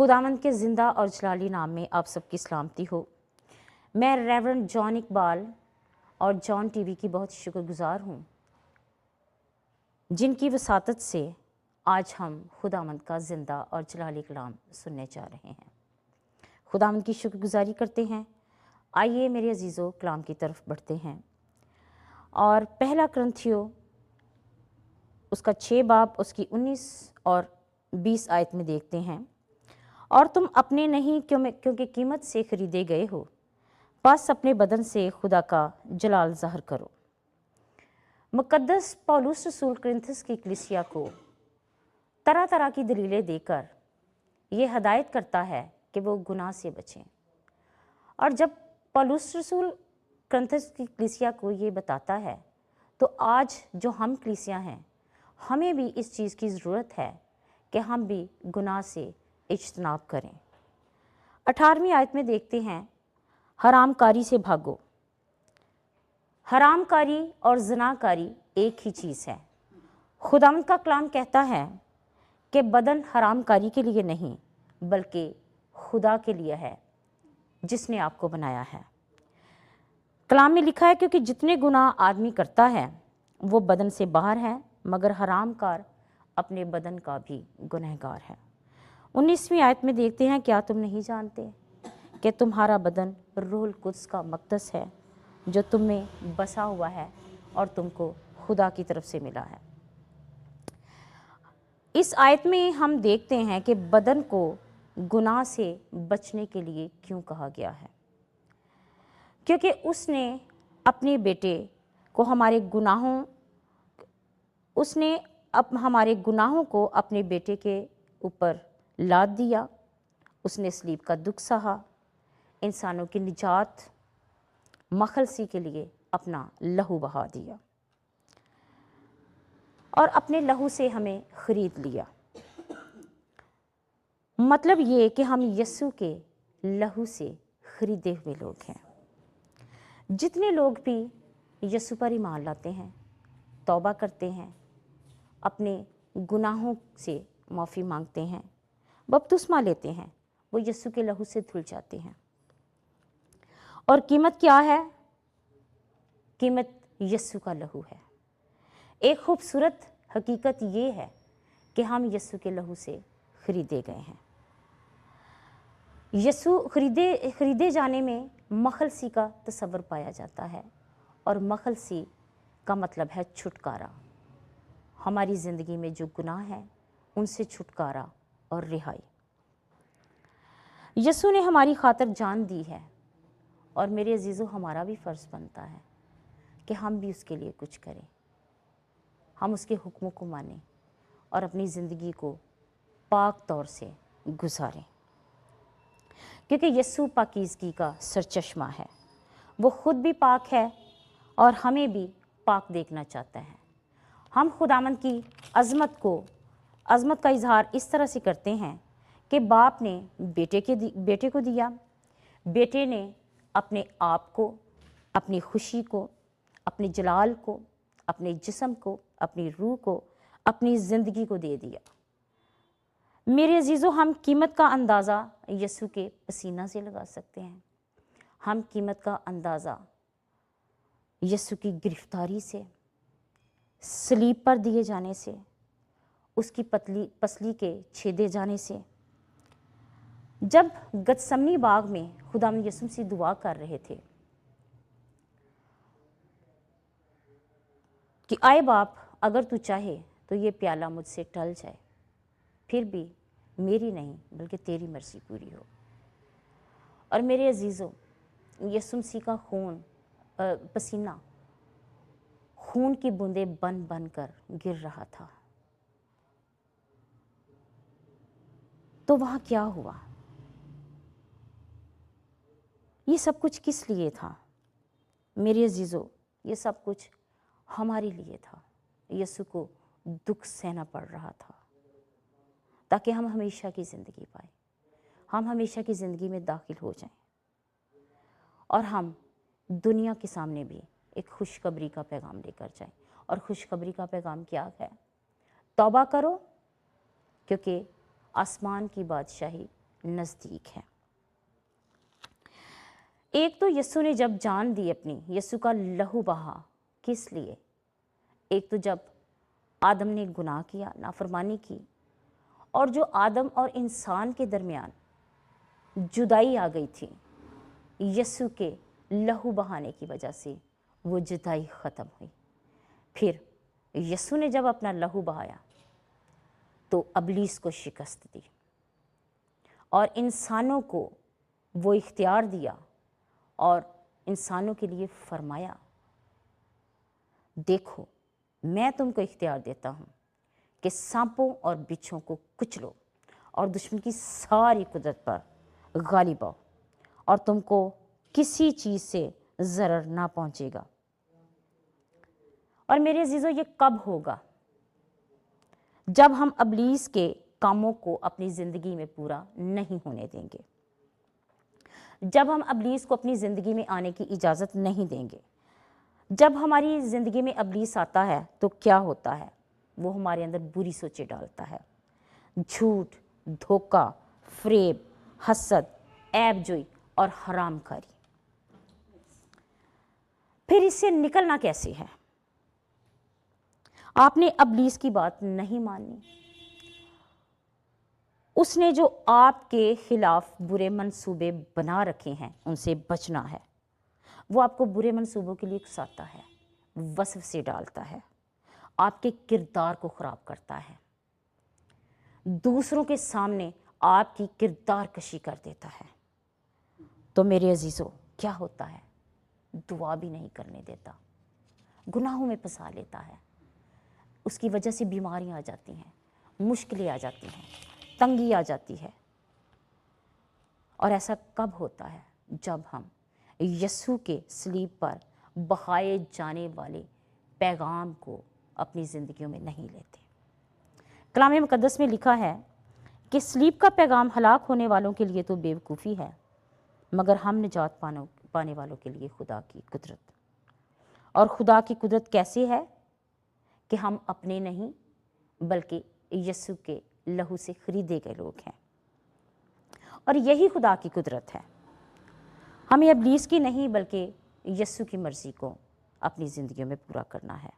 खुदावंद के ज़िंदा और जलाली नाम में आप सबकी सलामती हो। मैं रेवरेंड जॉन इकबाल और जॉन टीवी की बहुत शुक्रगुज़ार हूँ, जिनकी वसातत से आज हम खुदावंद का ज़िंदा और जलाली कलाम सुनने जा रहे हैं। खुदावंद की शुक्रगुज़ारी करते हैं। आइए मेरे अजीज़ों, कलाम की तरफ बढ़ते हैं और पहला करंथियो उसका 6 बाब उसकी 19 और 20 आयत में देखते हैं। और तुम अपने नहीं क्योंकि कीमत से खरीदे गए हो, बस अपने बदन से खुदा का जलाल ज़ाहिर करो। मुक़द्दस पौलुस रसूल कुरिन्थस की कलीसिया को तरह तरह की दलीलें देकर ये हदायत करता है कि वो गुनाह से बचें। और जब पौलुस रसूल कुरिन्थस की कलीसिया को ये बताता है, तो आज जो हम कलीसिया हैं, हमें भी इस चीज़ की ज़रूरत है कि हम भी गुनाह से इज्तनाब करें। 18वीं आयत में देखते हैं, हरामकारी से भागो। हरामकारी और ज़नाकारी एक ही चीज़ है। खुदावंद का कलाम कहता है कि बदन हरामकारी के लिए नहीं बल्कि खुदा के लिए है, जिसने आपको बनाया है। कलाम में लिखा है, क्योंकि जितने गुनाह आदमी करता है वो बदन से बाहर है, मगर हरामकार अपने बदन का भी गुनहगार है। 19वीं आयत में देखते हैं, क्या तुम नहीं जानते कि तुम्हारा बदन रूहुल कुद्स का मक़दस है, जो तुम में बसा हुआ है और तुमको खुदा की तरफ से मिला है। इस आयत में हम देखते हैं कि बदन को गुनाह से बचने के लिए क्यों कहा गया है, क्योंकि उसने अपने बेटे को हमारे गुनाहों को अपने बेटे के ऊपर लाद दिया। उसने सलीब का दुख सहा, इंसानों की निजात मखलसी के लिए अपना लहू बहा दिया और अपने लहू से हमें खरीद लिया। मतलब ये कि हम यीशु के लहू से खरीदे हुए लोग हैं। जितने लोग भी यीशु पर ईमान लाते हैं, तौबा करते हैं, अपने गुनाहों से माफ़ी मांगते हैं, बपतिस्मा लेते हैं, वो यीशु के लहू से धुल जाते हैं। और कीमत क्या है? कीमत यीशु का लहू है। एक खूबसूरत हकीकत ये है कि हम यीशु के लहू से खरीदे गए हैं। यीशु खरीदे जाने में मखलसी का तस्वर पाया जाता है, और मखलसी का मतलब है छुटकारा। हमारी ज़िंदगी में जो गुनाह है उनसे छुटकारा और रिहाई। यीशु ने हमारी खातिर जान दी है, और मेरे अजीज़ों, हमारा भी फ़र्ज़ बनता है कि हम भी उसके लिए कुछ करें। हम उसके हुक्मों को मानें और अपनी ज़िंदगी को पाक तौर से गुजारें, क्योंकि यीशु पाकीज़गी का सरचश्मा है। वो ख़ुद भी पाक है और हमें भी पाक देखना चाहता है। हम खुदावंद की अज़मत का इजहार इस तरह से करते हैं कि बाप ने बेटे को दिया, बेटे ने अपने आप को, अपनी खुशी को, अपने जलाल को, अपने जिस्म को, अपनी रूह को, अपनी ज़िंदगी को दे दिया। मेरे अजीज़ों, हम कीमत का अंदाज़ा यीशु के पसीना से लगा सकते हैं। हम कीमत का अंदाज़ा यीशु की गिरफ्तारी से, सलीब पर दिए जाने से, उसकी पसली के छेदे जाने से। जब गतसमनी बाग में खुदावंद यीशु से दुआ कर रहे थे कि आए बाप, अगर तू चाहे तो ये प्याला मुझसे टल जाए, फिर भी मेरी नहीं बल्कि तेरी मर्ज़ी पूरी हो। और मेरे अजीज़ों, यीशु मसीह का पसीना खून की बूंदें बन बन कर गिर रहा था। तो वहाँ क्या हुआ? ये सब कुछ किस लिए था? मेरे अजीज़ों, ये सब कुछ हमारे लिए था। यीशु को दुख सहना पड़ रहा था ताकि हम हमेशा की ज़िंदगी पाएं, हम हमेशा की ज़िंदगी में दाखिल हो जाएं और हम दुनिया के सामने भी एक खुशखबरी का पैगाम लेकर जाएं। और खुशखबरी का पैगाम क्या है? तौबा करो, क्योंकि आसमान की बादशाही نزدیک ہے۔ ایک تو یسوع نے جب جان دی اپنی، یسوع کا لہو بہا، کس لیے؟ ایک تو جب آدم نے گناہ کیا، نافرمانی کی، اور جو آدم اور انسان کے درمیان جدائی آ گئی تھی، یسوع کے لہو بہانے کی وجہ سے وہ جدائی ختم ہوئی۔ پھر یسوع نے جب اپنا لہو بہایا تو ابلیس کو شکست دی اور انسانوں کو وہ اختیار دیا اور انسانوں کے لیے فرمایا، دیکھو میں تم کو اختیار دیتا ہوں کہ سانپوں اور بچھوں کو کچلو اور دشمن کی ساری قدرت پر غالب آؤ، اور تم کو کسی چیز سے ضرر نہ پہنچے گا۔ اور میرے عزیزوں، یہ کب ہوگا؟ جب ہم ابلیس کے کاموں کو اپنی زندگی میں پورا نہیں ہونے دیں گے، جب ہم ابلیس کو اپنی زندگی میں آنے کی اجازت نہیں دیں گے۔ جب ہماری زندگی میں ابلیس آتا ہے تو کیا ہوتا ہے؟ وہ ہمارے اندر بری سوچیں ڈالتا ہے، جھوٹ، دھوکہ، فریب، حسد، عیب جوئی اور حرام کاری۔ پھر اس سے نکلنا کیسے ہے؟ آپ نے ابلیس کی بات نہیں مانی، اس نے جو آپ کے خلاف برے منصوبے بنا رکھے ہیں ان سے بچنا ہے۔ وہ آپ کو برے منصوبوں کے لیے اکساتا ہے، وسوسے ڈالتا ہے، آپ کے کردار کو خراب کرتا ہے، دوسروں کے سامنے آپ کی کردار کشی کر دیتا ہے۔ تو میرے عزیزوں، کیا ہوتا ہے؟ دعا بھی نہیں کرنے دیتا، گناہوں میں پھنسا لیتا ہے، اس کی وجہ سے بیماریاں آ جاتی ہیں، مشکلیں آ جاتی ہیں، تنگی آ جاتی ہے۔ اور ایسا کب ہوتا ہے؟ جب ہم یسوع کے صلیب پر بہائے جانے والے پیغام کو اپنی زندگیوں میں نہیں لیتے۔ کلام مقدس میں لکھا ہے کہ صلیب کا پیغام ہلاک ہونے والوں کے لیے تو بیوقوفی ہے، مگر ہم نجات پانے والوں کے لیے خدا کی قدرت۔ اور خدا کی قدرت کیسے ہے؟ کہ ہم اپنے نہیں بلکہ یسوع کے لہو سے خریدے گئے لوگ ہیں، اور یہی خدا کی قدرت ہے۔ ہمیں ابلیس کی نہیں بلکہ یسوع کی مرضی کو اپنی زندگیوں میں پورا کرنا ہے۔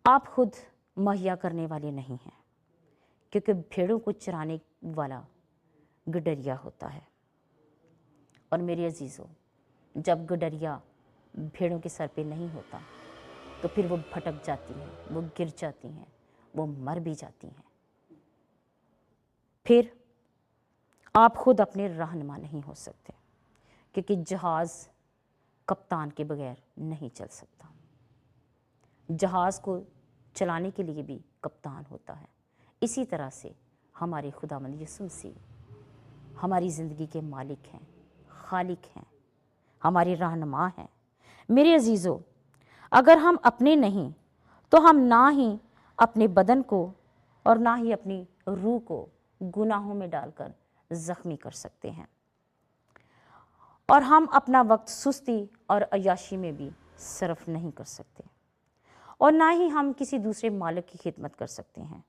آپ خود مہیا کرنے والے نہیں ہیں، کیونکہ بھیڑوں کو چرانے والا گڈریا ہوتا ہے۔ اور میرے عزیزوں، جب گڈریا بھیڑوں کے سر پہ نہیں ہوتا تو پھر وہ بھٹک جاتی ہیں، وہ گر جاتی ہیں، وہ مر بھی جاتی ہیں۔ پھر آپ خود اپنے رہنما نہیں ہو سکتے، کیونکہ جہاز کپتان کے بغیر نہیں چل سکتا۔ جہاز کو چلانے کے لیے بھی کپتان ہوتا ہے۔ اسی طرح سے ہمارے خداوند یسوع مسیح ہماری زندگی کے مالک ہیں، خالق ہیں، ہمارے رہنما ہیں۔ میرے عزیزوں، اگر ہم اپنے نہیں تو ہم نہ ہی اپنے بدن کو اور نہ ہی اپنی روح کو گناہوں میں ڈال کر زخمی کر سکتے ہیں، اور ہم اپنا وقت سستی اور عیاشی میں بھی صرف نہیں کر سکتے، اور نہ ہی ہم کسی دوسرے مالک کی خدمت کر سکتے ہیں،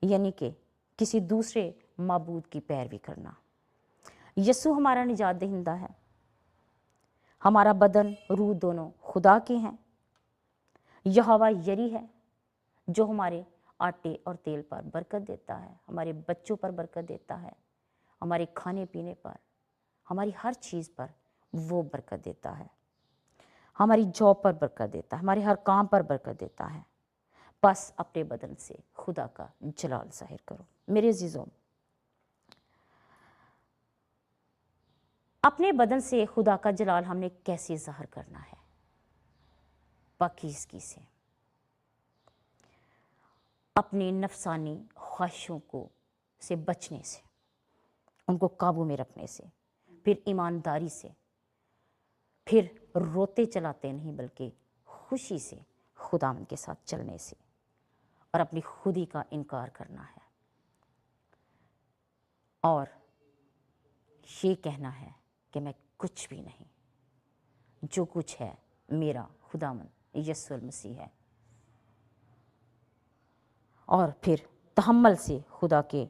یعنی کہ کسی دوسرے معبود کی پیروی کرنا۔ یسوع ہمارا نجات دہندہ ہے، ہمارا بدن، روح دونوں خدا کے ہیں۔ یہوہ یری ہے جو ہمارے آٹے اور تیل پر برکت دیتا ہے، ہمارے بچوں پر برکت دیتا ہے، ہمارے کھانے پینے پر، ہماری ہر چیز پر وہ برکت دیتا ہے، ہماری جاب پر برکت دیتا ہے، ہمارے ہر کام پر برکت دیتا ہے۔ بس اپنے بدن سے خدا کا جلال ظاہر کرو۔ میرے عزیزوں، اپنے بدن سے خدا کا جلال ہم نے کیسے ظاہر کرنا ہے؟ پاکیزگی سے، اپنی نفسانی خواہشوں سے بچنے سے، ان کو قابو میں رکھنے سے، پھر ایمانداری سے، پھر روتے چلاتے نہیں بلکہ خوشی سے خداوند کے ساتھ چلنے سے، اور اپنی خودی کا انکار کرنا ہے، اور یہ کہنا ہے کہ میں کچھ بھی نہیں، جو کچھ ہے میرا خداوند یسوع المسیح ہے۔ اور پھر تحمل سے خدا کے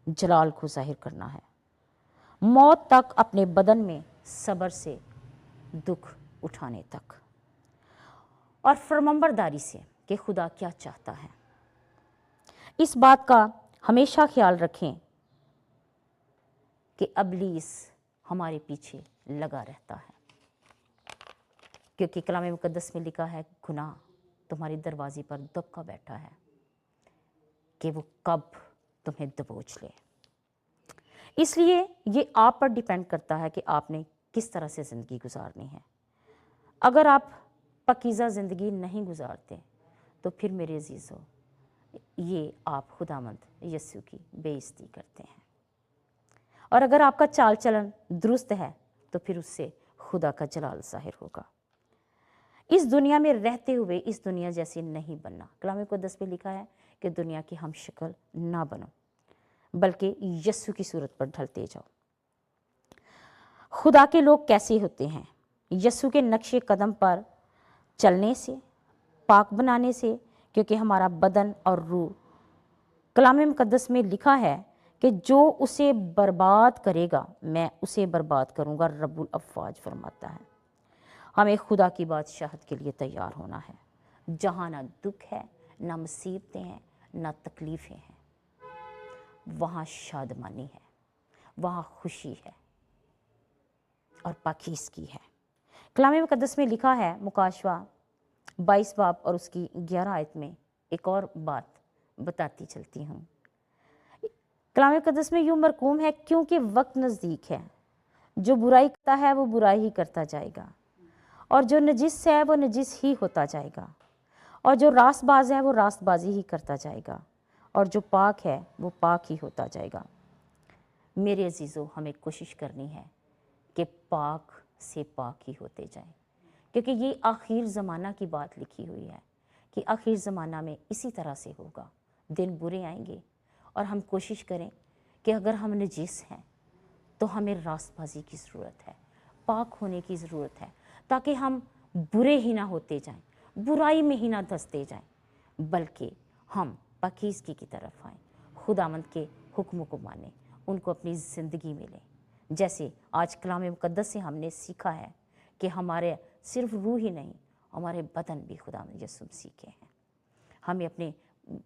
जलाल को ज़ाहिर करना है, मौत तक अपने बदन में सब्र से दुख उठाने तक, और फरमाबरदारी से कि खुदा क्या चाहता है। इस बात का हमेशा ख्याल रखें कि इब्लीस हमारे पीछे लगा रहता है, क्योंकि कलाम मुकद्दस में लिखा है गुनाह तुम्हारे दरवाजे पर दबका बैठा है कि वो कब तुम्हें दबोच ले। इसलिए ये आप पर डिपेंड करता है कि आपने किस तरह से ज़िंदगी गुजारनी है। अगर आप पकीज़ा ज़िंदगी नहीं गुजारते तो फिर मेरे अजीज़ों, ये आप खुदावंद यीशु की बेइज्जती करते हैं। और अगर आपका चाल चलन दुरुस्त है तो फिर उससे खुदा का जलाल ज़ाहिर होगा। इस दुनिया में रहते हुए इस दुनिया जैसे नहीं बनना। कलाम मुकद्दस में लिखा है कि दुनिया की हम शक्ल ना बनो, बल्कि यीशु की सूरत पर ढलते जाओ। खुदा के लोग कैसे होते हैं? यीशु के नक्शे कदम पर चलने से, पाक बनाने से, क्योंकि हमारा बदन और रूह, कलाम मुकद्दस में लिखा है कि जो उसे बर्बाद करेगा मैं उसे बर्बाद करूंगा, रब्बुल अफ़वाज फरमाता है। हमें खुदा की बादशाहत के लिए तैयार होना है, जहाँ ना दुख है, ना मुसीबतें हैं, ना तकलीफ़ें हैं। वहाँ शादमानी है, वहाँ खुशी है और पाकीज़गी है। कलाम मुकद्दस में लिखा है मुकाशवा 22 बाब और उसकी 11 आयत में एक और बात बताती चलती हूँ। कलाम मुकद्दस में यूँ मरकूम है, क्योंकि वक्त नज़दीक है, जो बुराई करता है वो बुराई ही करता जाएगा, और जो नजिस है वो नजिस ही होता जाएगा, और जो रास्तबाज है वो रास्तबाजी ही करता जाएगा, और जो पाक है वो पाक ही होता जाएगा। मेरे अजीज़ों, हमें कोशिश करनी है कि पाक से पाक ही होते जाएं, क्योंकि ये आखिर ज़माना की बात लिखी हुई है कि आखिर ज़माना में इसी तरह से होगा, दिन बुरे आएंगे। और हम कोशिश करें कि अगर हम नजीस हैं तो हमें रास्तबाजी की ज़रूरत है, पाक होने की ज़रूरत है, ताकि हम बुरे ही ना होते जाएं, बुराई में ही ना धंसते जाएं, बल्कि हम पाकीज़गी की तरफ आएँ, खुदावंद के हुक्म को मानें, उनको अपनी ज़िंदगी में लें। जैसे आज कलाम मुकद्दस से हमने सीखा है कि हमारे सिर्फ रूह ही नहीं, हमारे बदन भी खुदावंद यीशु मसीह के हैं। हमें अपने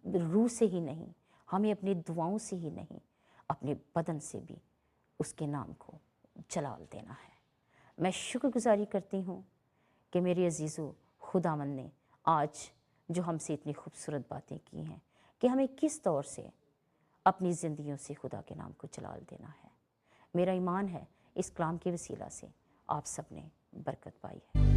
रूह से ही नहीं, हमें अपनी दुआओं से ही नहीं, अपने बदन से भी उसके नाम को जलाल देना है। मैं शुक्रगुजारी करती हूँ कि मेरे अजीज़ों, खुदावंद ने आज जो हमसे इतनी खूबसूरत बातें की हैं कि हमें किस तौर से अपनी ज़िंदगियों से खुदा के नाम को जलाल देना है। मेरा ईमान है इस कलाम के वसीला से आप सब ने बरकत पाई है।